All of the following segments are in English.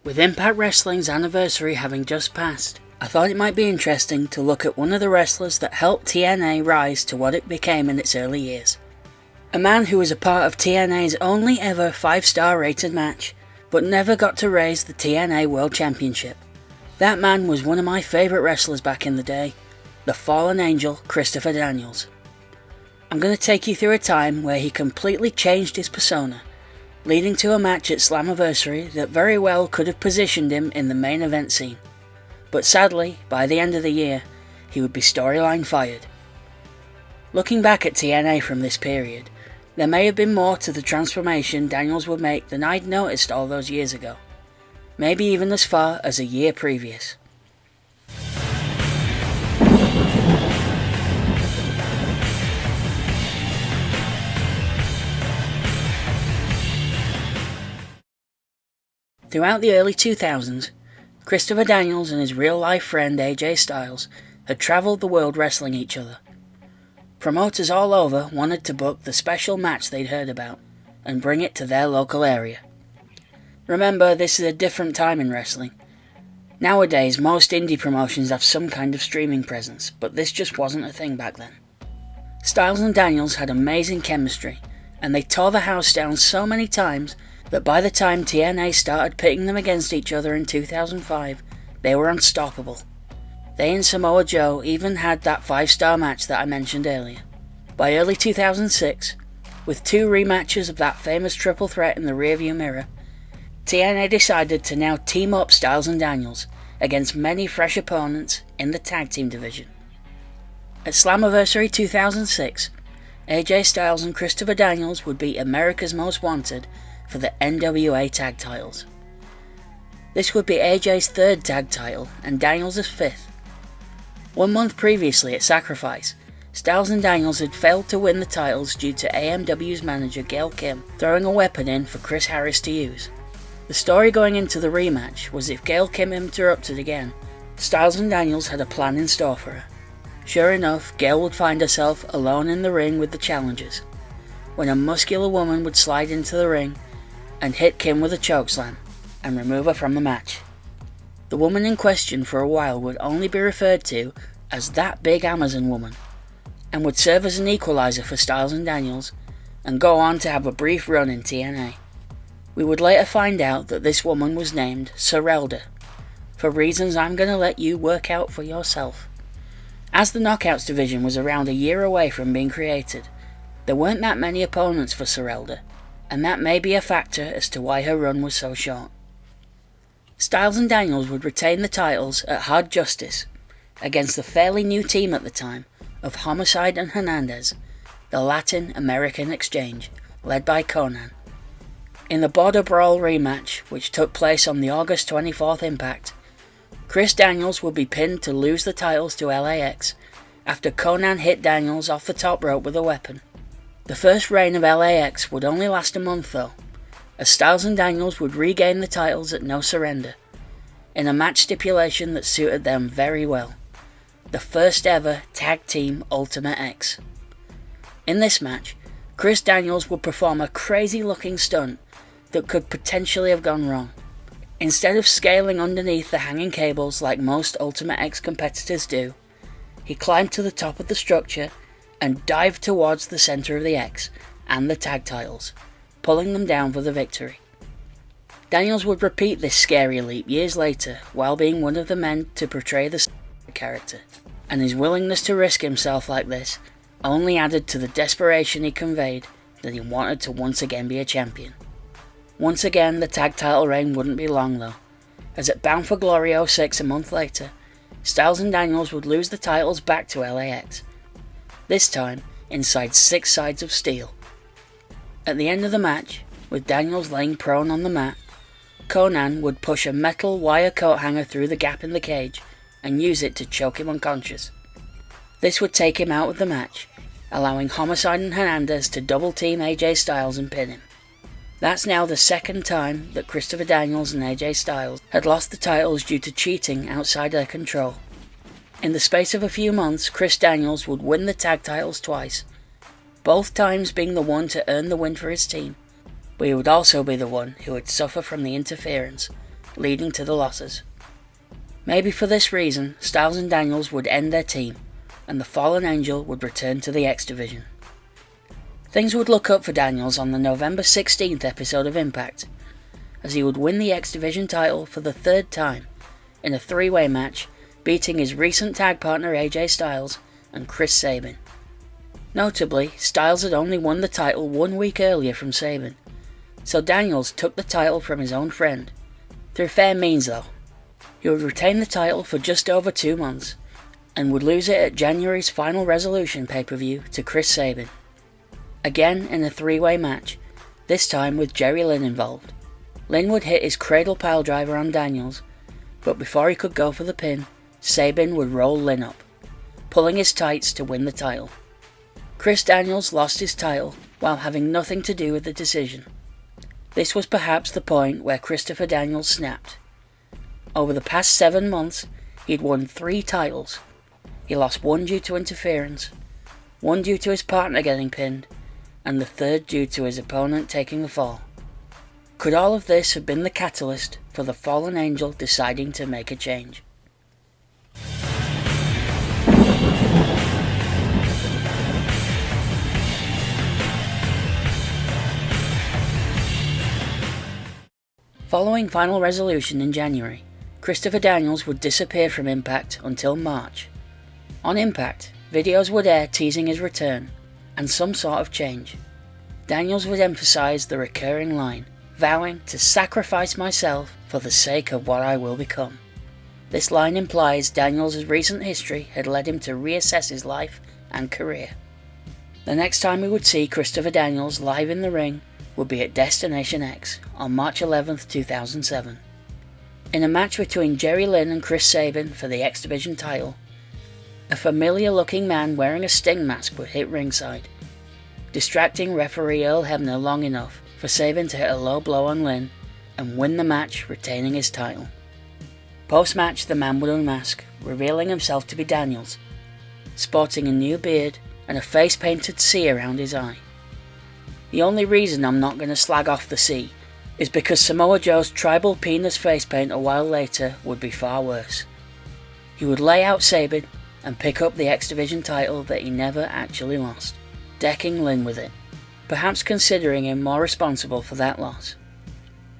With Impact Wrestling's anniversary having just passed, I thought it might be interesting to look at one of the wrestlers that helped TNA rise to what it became in its early years. A man who was a part of TNA's only ever 5-star rated match, but never got to raise the TNA World Championship. That man was one of my favourite wrestlers back in the day, the fallen angel Christopher Daniels. I'm going to take you through a time where he completely changed his persona, leading to a match at Slammiversary that very well could have positioned him in the main event scene. But sadly, by the end of the year, he would be storyline fired. Looking back at TNA from this period, there may have been more to the transformation Daniels would make than I'd noticed all those years ago. Maybe even as far as a year previous. Throughout the early 2000s, Christopher Daniels and his real-life friend AJ Styles had travelled the world wrestling each other. Promoters all over wanted to book the special match they'd heard about and bring it to their local area. Remember, this is a different time in wrestling. Nowadays, most indie promotions have some kind of streaming presence, but this just wasn't a thing back then. Styles and Daniels had amazing chemistry, and they tore the house down so many times that by the time TNA started pitting them against each other in 2005, they were unstoppable. They and Samoa Joe even had that 5-star match that I mentioned earlier. By early 2006, with 2 rematches of that famous triple threat in the rearview mirror, TNA decided to now team up Styles and Daniels against many fresh opponents in the tag team division. At Slammiversary 2006, AJ Styles and Christopher Daniels would be America's Most Wanted for the NWA tag titles. This would be AJ's 3rd tag title and Daniels' 5th. 1 month previously at Sacrifice, Styles and Daniels had failed to win the titles due to AMW's manager Gail Kim throwing a weapon in for Chris Harris to use. The story going into the rematch was if Gail Kim interrupted again, Styles and Daniels had a plan in store for her. Sure enough, Gail would find herself alone in the ring with the challengers, when a muscular woman would slide into the ring and hit Kim with a chokeslam and remove her from the match. The woman in question for a while would only be referred to as that big Amazon woman, and would serve as an equalizer for Styles and Daniels and go on to have a brief run in TNA. We would later find out that this woman was named Sorelda, for reasons I'm going to let you work out for yourself. As the Knockouts division was around a year away from being created, there weren't that many opponents for Sorelda, and that may be a factor as to why her run was so short. Styles and Daniels would retain the titles at Hard Justice against the fairly new team at the time of Homicide and Hernandez, the Latin American Exchange, led by Conan. In the Border Brawl rematch, which took place on the August 24th Impact, Chris Daniels would be pinned to lose the titles to LAX after Conan hit Daniels off the top rope with a weapon. The first reign of LAX would only last a month though, as Styles and Daniels would regain the titles at No Surrender, in a match stipulation that suited them very well, the first ever Tag Team Ultimate X. In this match, Chris Daniels would perform a crazy looking stunt that could potentially have gone wrong. Instead of scaling underneath the hanging cables like most Ultimate X competitors do, he climbed to the top of the structure and dived towards the centre of the X and the tag titles, pulling them down for the victory. Daniels would repeat this scary leap years later while being one of the men to portray the character, and his willingness to risk himself like this only added to the desperation he conveyed that he wanted to once again be a champion. Once again, the tag title reign wouldn't be long though, as at Bound for Glory 06 a month later, Styles and Daniels would lose the titles back to LAX, this time inside 6 sides of steel. At the end of the match, with Daniels laying prone on the mat, Conan would push a metal wire coat hanger through the gap in the cage and use it to choke him unconscious. This would take him out of the match, allowing Homicide and Hernandez to double team AJ Styles and pin him. That's now the second time that Christopher Daniels and AJ Styles had lost the titles due to cheating outside their control. In the space of a few months, Chris Daniels would win the tag titles twice, both times being the one to earn the win for his team, but he would also be the one who would suffer from the interference leading to the losses. Maybe for this reason, Styles and Daniels would end their team, and the Fallen Angel would return to the X Division. Things would look up for Daniels on the November 16th episode of Impact, as he would win the X Division title for the third time, in a three-way match, beating his recent tag partner AJ Styles and Chris Sabin. Notably, Styles had only won the title 1 week earlier from Sabin, so Daniels took the title from his own friend. Through fair means though. He would retain the title for just over 2 months, and would lose it at January's Final Resolution pay-per-view to Chris Sabin. Again in a three-way match, this time with Jerry Lynn involved. Lynn would hit his cradle piledriver on Daniels, but before he could go for the pin, Sabin would roll Lynn up, pulling his tights to win the title. Chris Daniels lost his title while having nothing to do with the decision. This was perhaps the point where Christopher Daniels snapped. Over the past 7 months, he'd won 3 titles. He lost 1 due to interference, 1 due to his partner getting pinned, and the 3rd due to his opponent taking the fall. Could all of this have been the catalyst for the Fallen Angel deciding to make a change? Following Final Resolution in January, Christopher Daniels would disappear from Impact until March. On Impact, videos would air teasing his return, and some sort of change. Daniels would emphasize the recurring line, vowing to sacrifice myself for the sake of what I will become. This line implies Daniels' recent history had led him to reassess his life and career. The next time we would see Christopher Daniels live in the ring would be at Destination X on March 11th, 2007. In a match between Jerry Lynn and Chris Sabin for the X Division title, a familiar looking man wearing a Sting mask would hit ringside, distracting referee Earl Hebner long enough for Sabin to hit a low blow on Lynn and win the match, retaining his title. Post-match, the man would unmask, revealing himself to be Daniels, sporting a new beard and a face painted C around his eye. The only reason I'm not going to slag off the C is because Samoa Joe's tribal penis face paint a while later would be far worse. He would lay out Sabin and pick up the X Division title that he never actually lost, decking Lynn with it, perhaps considering him more responsible for that loss.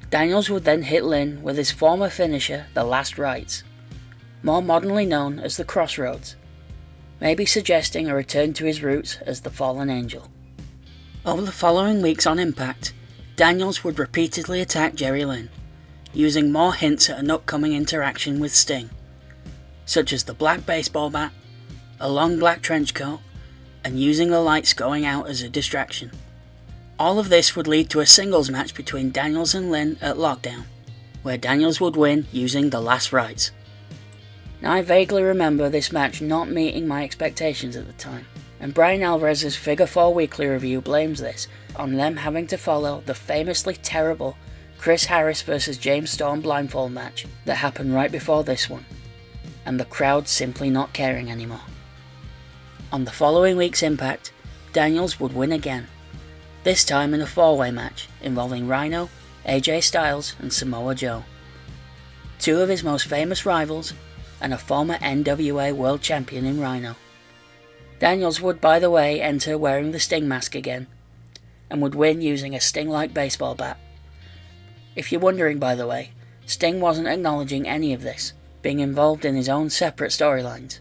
Daniels would then hit Lynn with his former finisher, the Last Rites, more modernly known as the Crossroads, maybe suggesting a return to his roots as the Fallen Angel. Over the following weeks on Impact, Daniels would repeatedly attack Jerry Lynn, using more hints at an upcoming interaction with Sting, such as the black baseball bat, a long black trench coat, and using the lights going out as a distraction. All of this would lead to a singles match between Daniels and Lynn at Lockdown, where Daniels would win using the Last Rites. Now I vaguely remember this match not meeting my expectations at the time, and Brian Alvarez's Figure 4 Weekly review blames this on them having to follow the famously terrible Chris Harris vs James Storm blindfold match that happened right before this one, and the crowd simply not caring anymore. On the following week's Impact, Daniels would win again, this time in a 4-way match involving Rhino, AJ Styles and Samoa Joe, 2 of his most famous rivals and a former NWA World Champion in Rhino. Daniels would, by the way, enter wearing the Sting mask again, and would win using a Sting-like baseball bat. If you're wondering, by the way, Sting wasn't acknowledging any of this, being involved in his own separate storylines.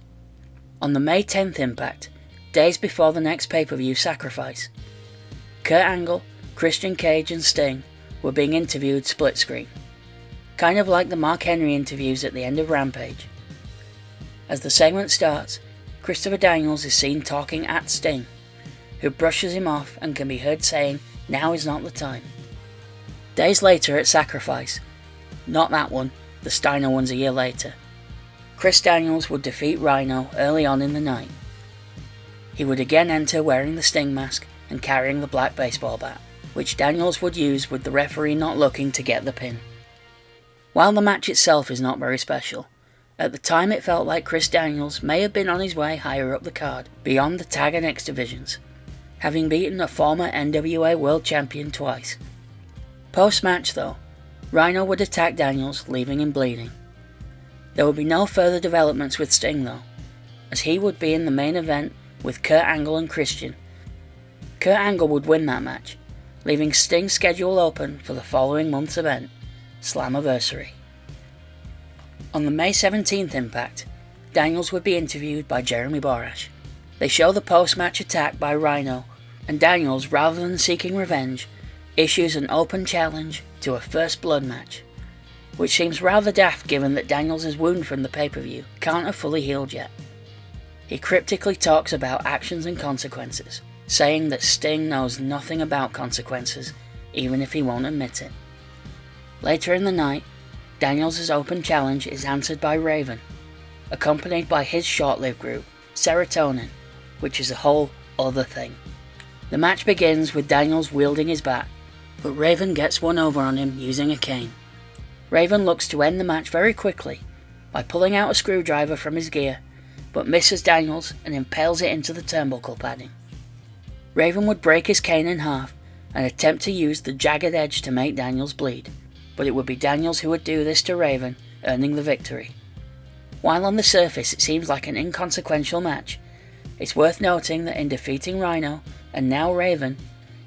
On the May 10th Impact, days before the next pay-per-view Sacrifice, Kurt Angle, Christian Cage and Sting were being interviewed split screen, kind of like the Mark Henry interviews at the end of Rampage. As the segment starts, Christopher Daniels is seen talking at Sting, who brushes him off and can be heard saying, "Now is not the time." Days later at Sacrifice, not that one, the Steiner one's a year later, Chris Daniels would defeat Rhino early on in the night. He would again enter wearing the Sting mask and carrying the black baseball bat, which Daniels would use with the referee not looking to get the pin. While the match itself is not very special, at the time it felt like Chris Daniels may have been on his way higher up the card, beyond the tag and X divisions, having beaten a former NWA World Champion twice. Post-match though, Rhino would attack Daniels, leaving him bleeding. There would be no further developments with Sting though, as he would be in the main event with Kurt Angle and Christian. Kurt Angle would win that match, leaving Sting's schedule open for the following month's event, Slammiversary. On the May 17th Impact, Daniels would be interviewed by Jeremy Borash. They show the post-match attack by Rhino, and Daniels, rather than seeking revenge, issues an open challenge to a First Blood match, which seems rather daft given that Daniels' wound from the pay-per-view can't have fully healed yet. He cryptically talks about actions and consequences, saying that Sting knows nothing about consequences, even if he won't admit it. Later in the night, Daniels' open challenge is answered by Raven, accompanied by his short-lived group, Serotonin, which is a whole other thing. The match begins with Daniels wielding his bat, but Raven gets one over on him using a cane. Raven looks to end the match very quickly by pulling out a screwdriver from his gear, but misses Daniels and impales it into the turnbuckle padding. Raven would break his cane in half and attempt to use the jagged edge to make Daniels bleed, but it would be Daniels who would do this to Raven, earning the victory. While on the surface it seems like an inconsequential match, it's worth noting that in defeating Rhino, and now Raven,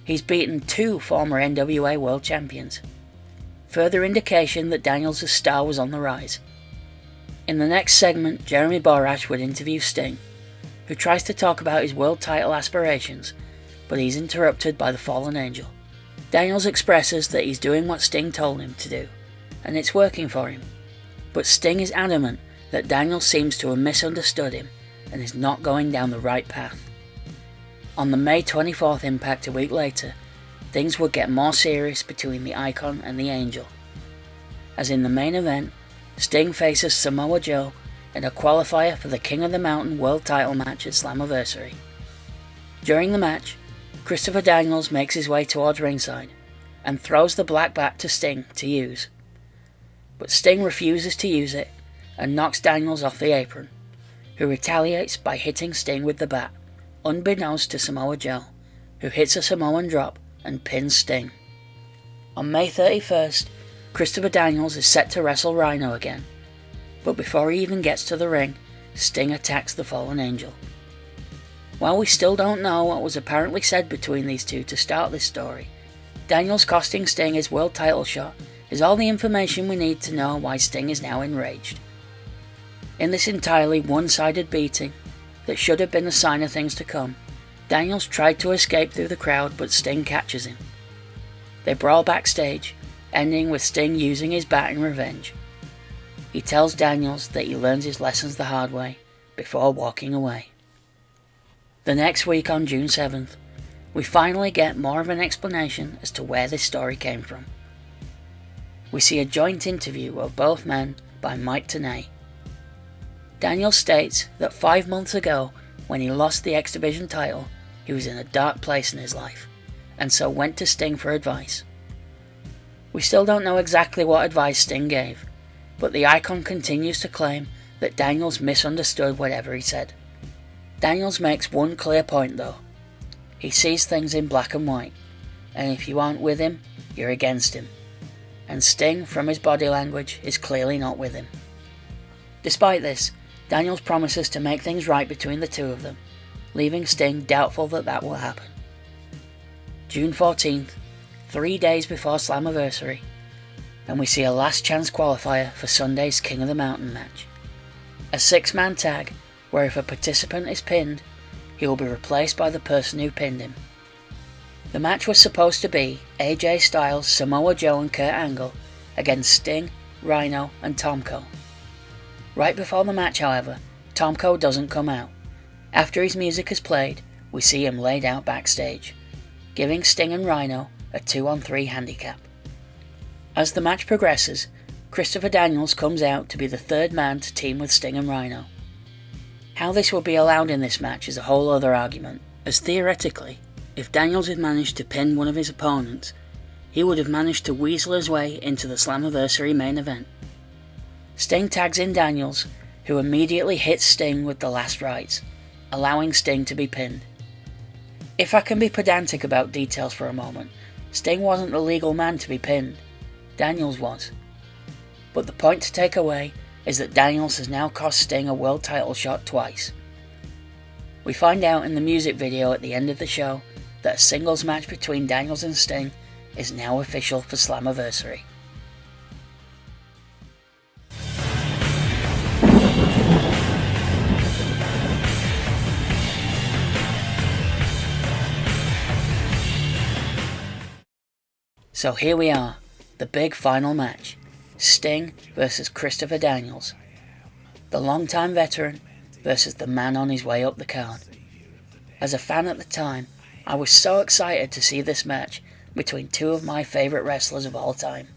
he's beaten 2 former NWA World Champions. Further indication that Daniels' star was on the rise. In the next segment, Jeremy Borash would interview Sting, who tries to talk about his world title aspirations, but he's interrupted by the Fallen Angel. Daniels expresses that he's doing what Sting told him to do, and it's working for him, but Sting is adamant that Daniels seems to have misunderstood him and is not going down the right path. On the May 24th Impact a week later, things would get more serious between the Icon and the Angel, as in the main event, Sting faces Samoa Joe in a qualifier for the King of the Mountain World Title match at Slammiversary. During the match, Christopher Daniels makes his way towards ringside and throws the black bat to Sting to use, but Sting refuses to use it and knocks Daniels off the apron, who retaliates by hitting Sting with the bat, unbeknownst to Samoa Joe, who hits a Samoan drop and pins Sting. On May 31st, Christopher Daniels is set to wrestle Rhino again, but before he even gets to the ring, Sting attacks the Fallen Angel. While we still don't know what was apparently said between these two to start this story, Daniels costing Sting his world title shot is all the information we need to know why Sting is now enraged. In this entirely one-sided beating, that should have been a sign of things to come, Daniels tried to escape through the crowd, but Sting catches him. They brawl backstage, ending with Sting using his bat in revenge. He tells Daniels that he learns his lessons the hard way, before walking away. The next week on June 7th, we finally get more of an explanation as to where this story came from. We see a joint interview of both men by Mike TNA. Daniels states that 5 months ago, when he lost the X Division title, he was in a dark place in his life, and so went to Sting for advice. We still don't know exactly what advice Sting gave, but the Icon continues to claim that Daniels misunderstood whatever he said. Daniels makes one clear point though. He sees things in black and white, and if you aren't with him, you're against him. And Sting, from his body language, is clearly not with him. Despite this, Daniels promises to make things right between the two of them, leaving Sting doubtful that that will happen. June 14th, 3 days before Slammiversary, and we see a last chance qualifier for Sunday's King of the Mountain match. A 6-man tag, where if a participant is pinned, he will be replaced by the person who pinned him. The match was supposed to be AJ Styles, Samoa Joe and Kurt Angle against Sting, Rhino and Tomko. Right before the match, however, Tomko doesn't come out. After his music is played, we see him laid out backstage, giving Sting and Rhino a 2-on-3 handicap. As the match progresses, Christopher Daniels comes out to be the third man to team with Sting and Rhino. How this will be allowed in this match is a whole other argument, as theoretically, if Daniels had managed to pin one of his opponents, he would have managed to weasel his way into the Slammiversary main event. Sting tags in Daniels, who immediately hits Sting with the last rites, allowing Sting to be pinned. If I can be pedantic about details for a moment, Sting wasn't the legal man to be pinned. Daniels was. But the point to take away is that Daniels has now cost Sting a world title shot twice. We find out in the music video at the end of the show that a singles match between Daniels and Sting is now official for Slammiversary. So here we are, the big final match, Sting versus Christopher Daniels, the longtime veteran versus the man on his way up the card. As a fan at the time, I was so excited to see this match between two of my favourite wrestlers of all time.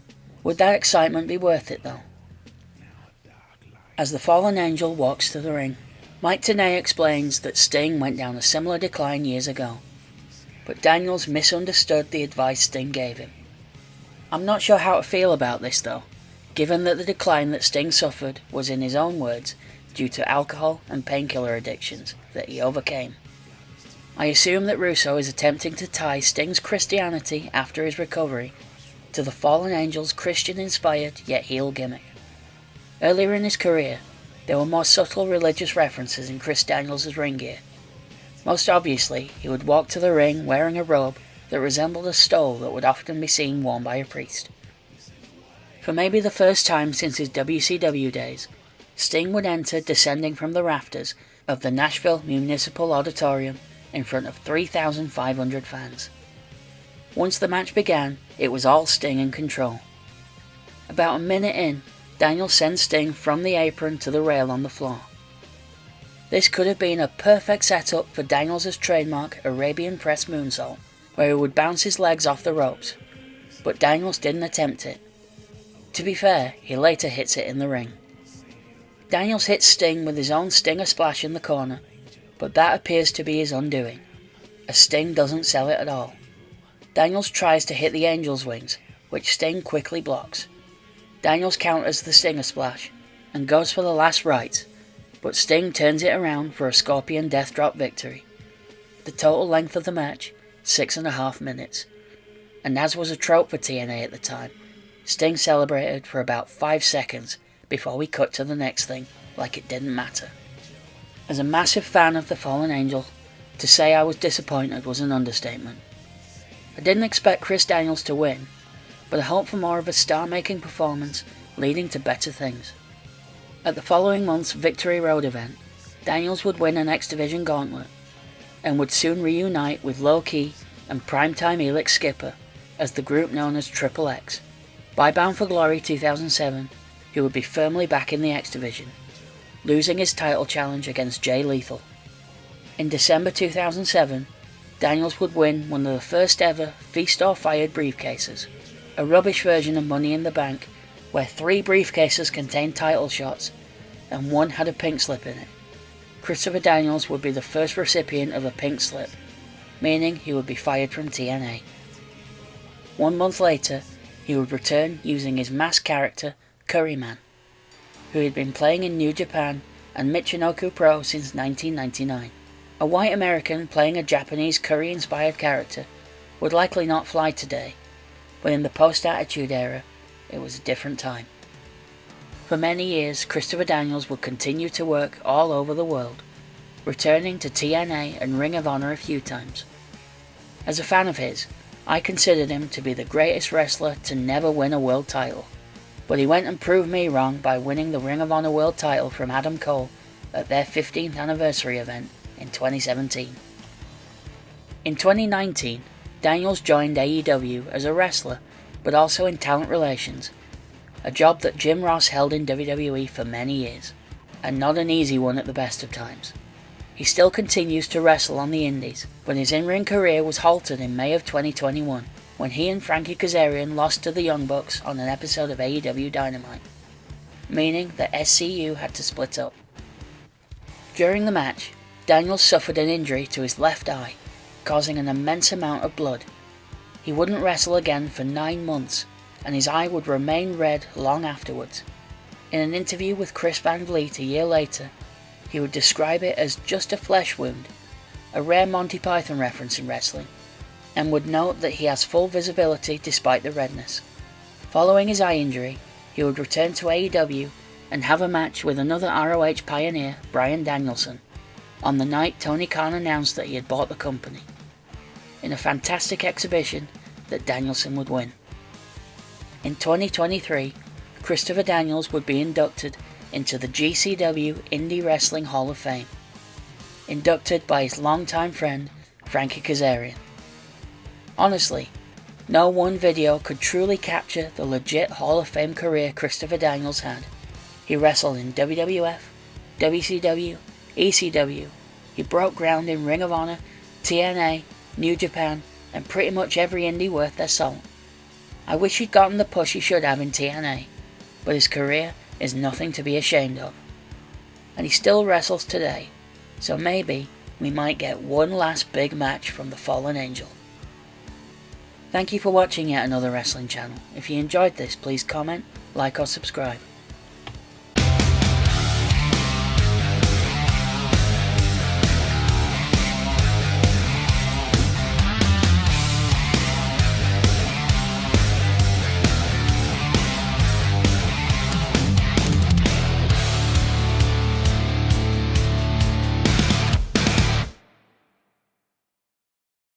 Would that excitement be worth it though? As the fallen angel walks to the ring, Mike TNA explains that Sting went down a similar decline years ago, but Daniels misunderstood the advice Sting gave him. I'm not sure how to feel about this though, given that the decline that Sting suffered was, in his own words, due to alcohol and painkiller addictions that he overcame. I assume that Russo is attempting to tie Sting's Christianity after his recovery to the fallen angel's Christian-inspired yet heel gimmick. Earlier in his career, there were more subtle religious references in Chris Daniels' ring gear. Most obviously, he would walk to the ring wearing a robe that resembled a stole that would often be seen worn by a priest. For maybe the first time since his WCW days, Sting would enter descending from the rafters of the Nashville Municipal Auditorium in front of 3,500 fans. Once the match began, it was all Sting in control. About a minute in, Daniels sends Sting from the apron to the rail on the floor. This could have been a perfect setup for Daniels' trademark Arabian Press moonsault, where he would bounce his legs off the ropes, but Daniels didn't attempt it. To be fair, he later hits it in the ring. Daniels hits Sting with his own Stinger Splash in the corner, but that appears to be his undoing, as Sting doesn't sell it at all. Daniels tries to hit the Angel's wings, which Sting quickly blocks. Daniels counters the Stinger Splash and goes for the last right, but Sting turns it around for a Scorpion Death Drop victory. The total length of the match, 6.5 minutes, and as was a trope for TNA at the time, Sting celebrated for about 5 seconds before we cut to the next thing like it didn't matter. As a massive fan of the Fallen Angel, to say I was disappointed was an understatement. I didn't expect Chris Daniels to win, but I hoped for more of a star-making performance leading to better things. At the following month's Victory Road event, Daniels would win an X Division gauntlet, and would soon reunite with Low Key and primetime Elix Skipper as the group known as Triple X. By Bound for Glory 2007, he would be firmly back in the X Division, losing his title challenge against Jay Lethal. In December 2007, Daniels would win one of the first ever Feast or Fired briefcases, a rubbish version of Money in the Bank where 3 briefcases contained title shots and one had a pink slip in it. Christopher Daniels would be the first recipient of a pink slip, meaning he would be fired from TNA. 1 month later, he would return using his masked character, Curryman, who had been playing in New Japan and Michinoku Pro since 1999. A white American playing a Japanese curry-inspired character would likely not fly today, but in the post-Attitude Era, it was a different time. For many years, Christopher Daniels would continue to work all over the world, returning to TNA and Ring of Honor a few times. As a fan of his, I considered him to be the greatest wrestler to never win a world title, but he went and proved me wrong by winning the Ring of Honor world title from Adam Cole at their 15th anniversary event in 2017. In 2019, Daniels joined AEW as a wrestler, but also in talent relations, a job that Jim Ross held in WWE for many years, and not an easy one at the best of times. He still continues to wrestle on the indies, but his in-ring career was halted in May of 2021, when he and Frankie Kazarian lost to the Young Bucks on an episode of AEW Dynamite, meaning that SCU had to split up. During the match, Daniels suffered an injury to his left eye, causing an immense amount of blood. He wouldn't wrestle again for 9 months, and his eye would remain red long afterwards. In an interview with Chris Van Vliet a year later, he would describe it as just a flesh wound, a rare Monty Python reference in wrestling, and would note that he has full visibility despite the redness. Following his eye injury, he would return to AEW and have a match with another ROH pioneer, Bryan Danielson, on the night Tony Khan announced that he had bought the company, in a fantastic exhibition that Danielson would win. In 2023, Christopher Daniels would be inducted into the GCW Indie Wrestling Hall of Fame, inducted by his longtime friend, Frankie Kazarian. Honestly, no one video could truly capture the legit Hall of Fame career Christopher Daniels had. He wrestled in WWF, WCW, ECW. He broke ground in Ring of Honor, TNA, New Japan, and pretty much every indie worth their salt. I wish he'd gotten the push he should have in TNA, but his career is nothing to be ashamed of. And he still wrestles today, so maybe we might get one last big match from the fallen angel. Thank you for watching yet another wrestling channel. If you enjoyed this, please comment, like or subscribe.